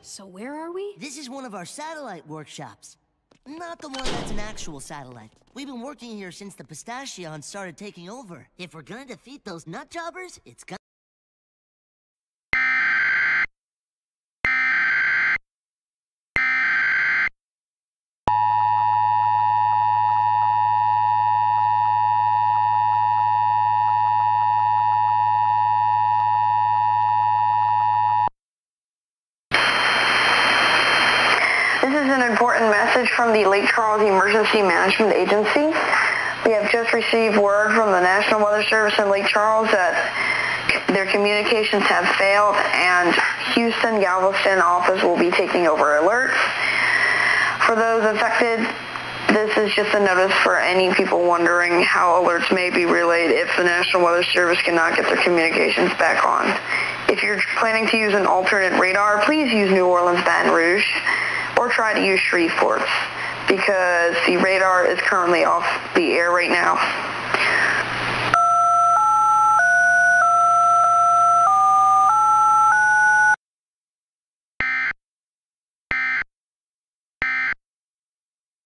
So where are we? This is one of our satellite workshops. Not the one that's an actual satellite. We've been working here since the Pistachions started taking over. If we're gonna defeat those nut jobbers, it's gonna... This is an important message from the Lake Charles Emergency Management Agency. We have just received word from the National Weather Service in Lake Charles that their communications have failed and Houston Galveston office will be taking over alerts. For those affected, this is just a notice for any people wondering how alerts may be relayed if the National Weather Service cannot get their communications back on. If you're planning to use an alternate radar, please use New Orleans Baton Rouge or try to use Shreveport because the radar is currently off the air right now.